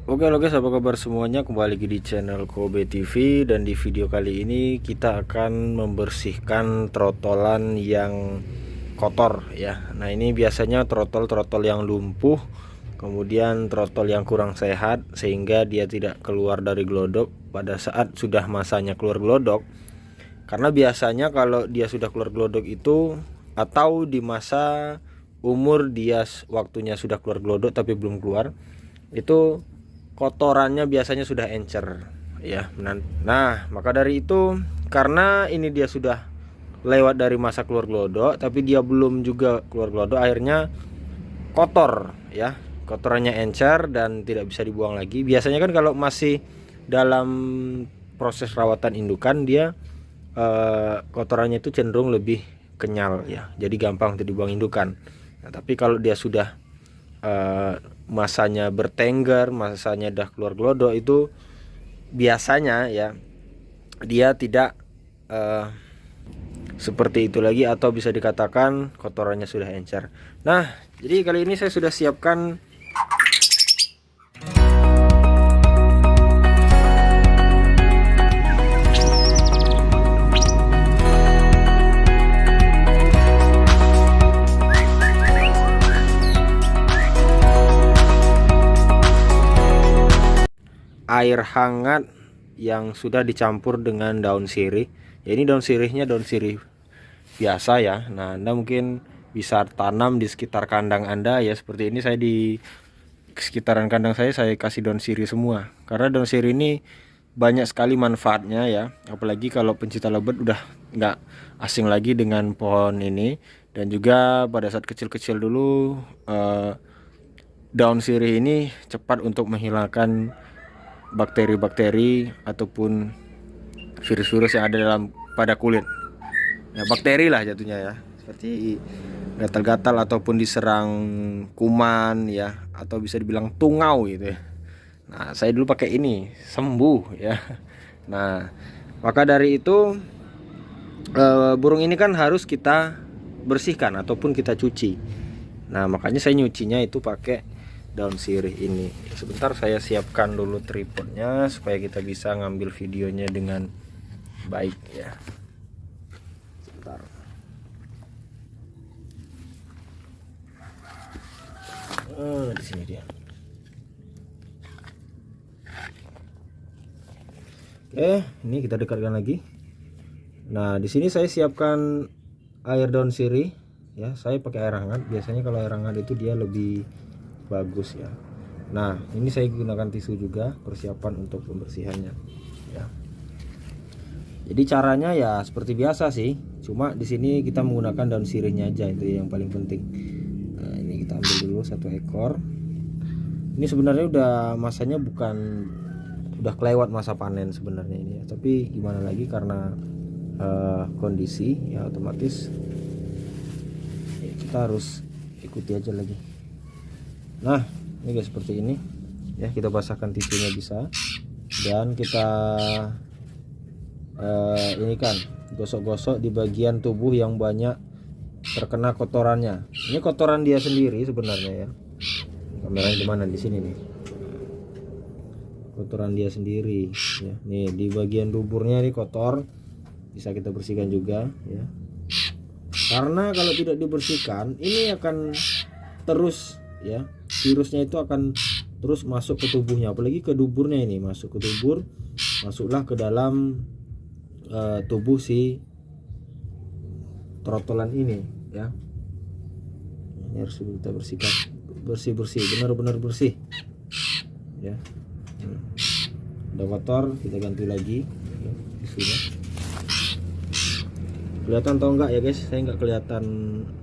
Oke guys, apa kabar semuanya? Kembali lagi di channel Kobe TV, dan di video kali ini kita akan membersihkan trotolan yang kotor ya. Nah, ini biasanya trotol yang lumpuh, kemudian trotol yang kurang sehat sehingga dia tidak keluar dari glodok pada saat sudah masanya keluar glodok. Karena biasanya kalau dia sudah keluar glodok itu, atau di masa umur dia waktunya sudah keluar glodok tapi belum keluar, itu kotorannya biasanya sudah encer ya. Nah, maka dari itu, karena ini dia sudah lewat dari masa keluar glodok tapi dia belum juga keluar glodok, akhirnya kotor ya. Kotorannya encer dan tidak bisa dibuang lagi. Biasanya kan kalau masih dalam proses rawatan indukan, dia kotorannya itu cenderung lebih kenyal ya, jadi gampang untuk dibuang indukan. Nah, tapi kalau dia sudah masanya bertengger, masanya dah keluar glodok, itu biasanya ya dia tidak seperti itu lagi, atau bisa dikatakan kotorannya sudah encer. Nah, jadi kali ini saya sudah siapkan air hangat yang sudah dicampur dengan daun sirih. Ya, ini daun sirihnya daun sirih biasa ya. Nah, Anda mungkin bisa tanam di sekitar kandang Anda ya. Seperti ini, saya di sekitaran kandang saya kasih daun sirih semua. Karena daun sirih ini banyak sekali manfaatnya ya. Apalagi kalau pencinta lebat udah nggak asing lagi dengan pohon ini. Dan juga pada saat kecil-kecil dulu, daun sirih ini cepat untuk menghilangkan bakteri-bakteri ataupun virus-virus yang ada pada kulit ya, bakteri lah jatuhnya ya, seperti gatal-gatal ataupun diserang kuman ya, atau bisa dibilang tungau gitu ya. Nah, saya dulu pakai ini sembuh ya. Nah, maka dari itu burung ini kan harus kita bersihkan ataupun kita cuci. Nah, makanya saya nyucinya itu pakai daun sirih ini. Sebentar, saya siapkan dulu tripodnya supaya kita bisa ngambil videonya dengan baik ya. Sebentar. Di sini dia. Oke, ini kita dekatkan lagi. Nah, di sini saya siapkan air daun sirih ya. Saya pakai air hangat. Biasanya kalau air hangat itu dia lebih bagus ya. Nah, ini saya gunakan tisu juga, persiapan untuk pembersihannya ya. Jadi caranya ya seperti biasa sih, cuma di sini kita menggunakan daun sirihnya aja, itu yang paling penting. Nah, ini kita ambil dulu satu ekor. Ini sebenarnya udah masanya udah kelewat masa panen sebenarnya ini ya. Tapi gimana lagi, karena kondisi ya, otomatis ya, kita harus ikuti aja lagi. Nah, ini guys, seperti ini ya, kita basahkan tisunya bisa, dan kita ini kan gosok-gosok di bagian tubuh yang banyak terkena kotorannya. Ini kotoran dia sendiri sebenarnya ya. Kameranya di mana? Di sini nih. Kotoran dia sendiri ya. Nih di bagian duburnya ini kotor, bisa kita bersihkan juga ya. Karena kalau tidak dibersihkan, ini akan terus ya, virusnya itu akan terus masuk ke tubuhnya, apalagi ke duburnya. Ini masuk ke dubur, masuklah ke dalam tubuh si trotolan ini ya. Ini harus kita bersihkan, bersih benar-benar bersih ya. Udah kotor, kita ganti lagi ya, tisunya. Kelihatan atau enggak ya guys, saya nggak kelihatan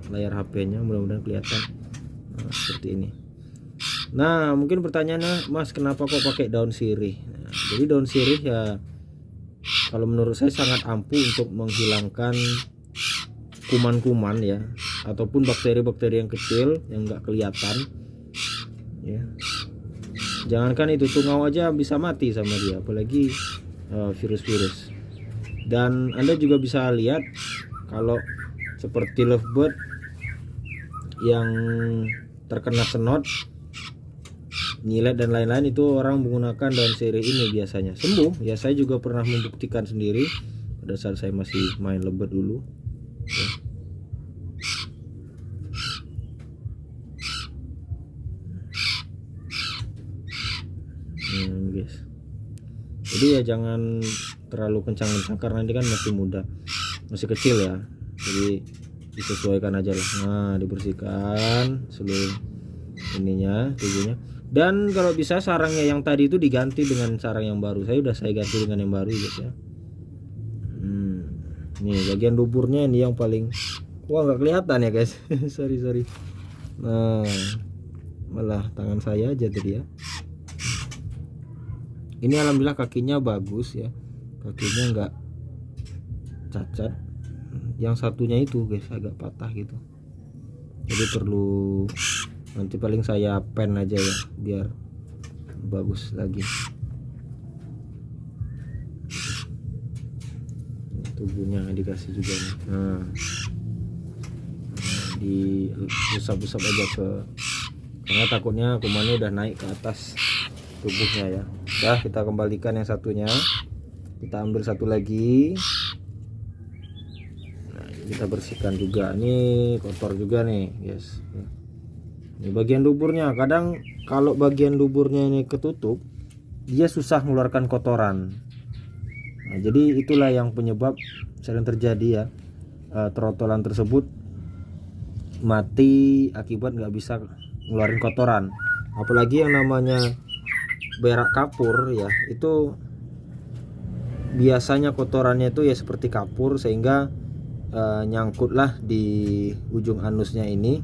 layar HP-nya, mudah-mudahan kelihatan. Nah, seperti ini. Nah, mungkin pertanyaannya, Mas, kenapa kok pakai daun sirih? Nah, jadi daun sirih ya, kalau menurut saya sangat ampuh untuk menghilangkan kuman-kuman ya, ataupun bakteri-bakteri yang kecil yang nggak kelihatan ya. Jangankan itu, tungau aja bisa mati sama dia, apalagi virus-virus. Dan Anda juga bisa lihat kalau seperti lovebird yang terkena senot, nyilet dan lain-lain itu orang menggunakan daun sirih ini biasanya sembuh ya. Saya juga pernah membuktikan sendiri pada saat saya masih main lebet dulu ya. Guys, jadi ya jangan terlalu kencang-kencang karena ini kan masih muda, masih kecil ya, jadi disesuaikan aja lah. Nah, dibersihkan seluruh ininya, tubuhnya. Dan kalau bisa sarangnya yang tadi itu diganti dengan sarang yang baru. Saya ganti dengan yang baru guys ya. Nih bagian duburnya ini yang paling, wah nggak kelihatan ya guys. sorry. Nah, malah tangan saya aja tadi ya. Ini alhamdulillah kakinya bagus ya, kakinya nggak cacat. Yang satunya itu guys agak patah gitu, jadi perlu nanti paling saya pen aja ya biar bagus lagi. Tubuhnya dikasih juga nih. Nah, diusap-usap aja karena takutnya kumannya udah naik ke atas tubuhnya ya. Udah, kita kembalikan yang satunya, kita ambil satu lagi. Nah, kita bersihkan juga, ini kotor juga nih guys. Ini bagian duburnya, kadang kalau bagian duburnya ini ketutup dia susah mengeluarkan kotoran. Nah, jadi itulah yang penyebab sering terjadi ya, trotolan tersebut mati akibat nggak bisa ngeluarin kotoran. Apalagi yang namanya berak kapur ya, itu biasanya kotorannya itu ya seperti kapur, sehingga nyangkutlah di ujung anusnya ini,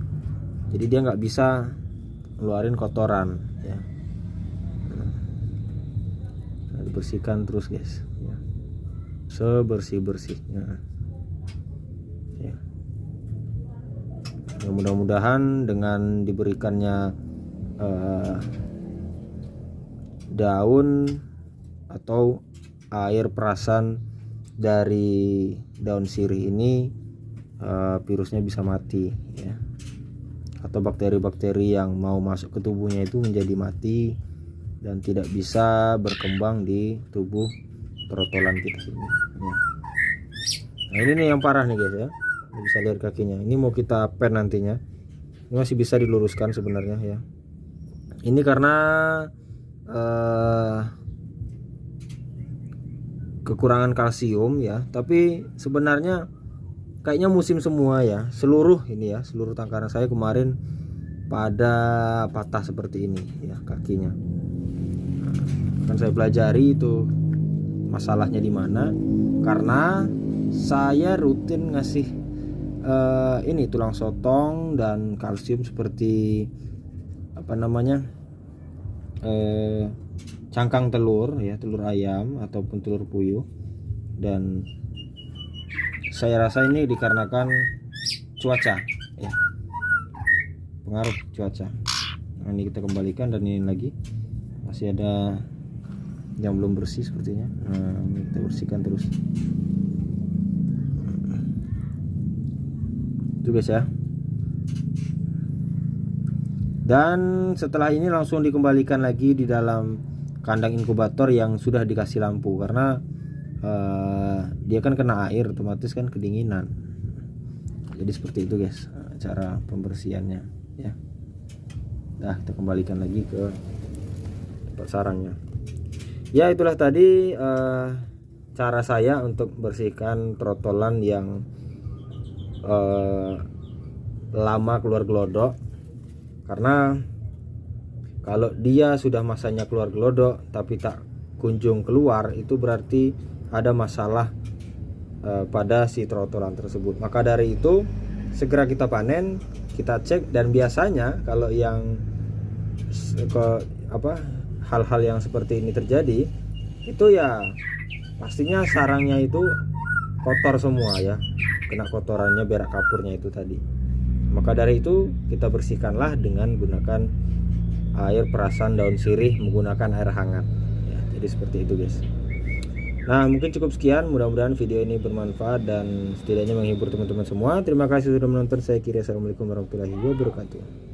jadi dia nggak bisa ngeluarin kotoran ya. Nah, dibersihkan terus guys ya, sebersih-bersihnya ya. Ya, mudah-mudahan dengan diberikannya daun atau air perasan dari daun sirih ini virusnya bisa mati ya, atau bakteri-bakteri yang mau masuk ke tubuhnya itu menjadi mati dan tidak bisa berkembang di tubuh trotolan kita ini ya. Nah, ini nih yang parah nih guys ya, bisa lihat kakinya, ini mau kita pen nantinya. Ini masih bisa diluruskan sebenarnya ya, ini karena kekurangan kalsium ya, tapi sebenarnya kayaknya musim semua ya, seluruh ini ya, seluruh tangkaran saya kemarin pada patah seperti ini ya kakinya. Nah, akan saya pelajari itu masalahnya di mana, karena saya rutin ngasih ini tulang sotong dan kalsium seperti apa namanya, cangkang telur ya, telur ayam ataupun telur puyuh. Dan saya rasa ini dikarenakan cuaca ya, pengaruh cuaca. Nah, ini kita kembalikan, dan ini lagi masih ada yang belum bersih sepertinya. Nah, ini kita bersihkan terus itu guys ya. Dan setelah ini langsung dikembalikan lagi di dalam kandang inkubator yang sudah dikasih lampu, karena dia kan kena air otomatis kan kedinginan. Jadi seperti itu guys cara pembersihannya ya. Nah, kita kembalikan lagi ke tempat sarangnya ya. Itulah tadi cara saya untuk bersihkan trotolan yang lama keluar gelodok. Karena kalau dia sudah masanya keluar gelodok tapi tak kunjung keluar, itu berarti ada masalah pada si trotolan tersebut. Maka dari itu segera kita panen, kita cek. Dan biasanya kalau yang hal-hal yang seperti ini terjadi, itu ya pastinya sarangnya itu kotor semua ya, kena kotorannya, berak kapurnya itu tadi. Maka dari itu kita bersihkanlah dengan gunakan air perasan daun sirih menggunakan air hangat ya. Jadi seperti itu guys. Nah, mungkin cukup sekian, mudah-mudahan video ini bermanfaat dan setidaknya menghibur teman-teman semua. Terima kasih sudah menonton, saya kira. Assalamualaikum warahmatullahi wabarakatuh.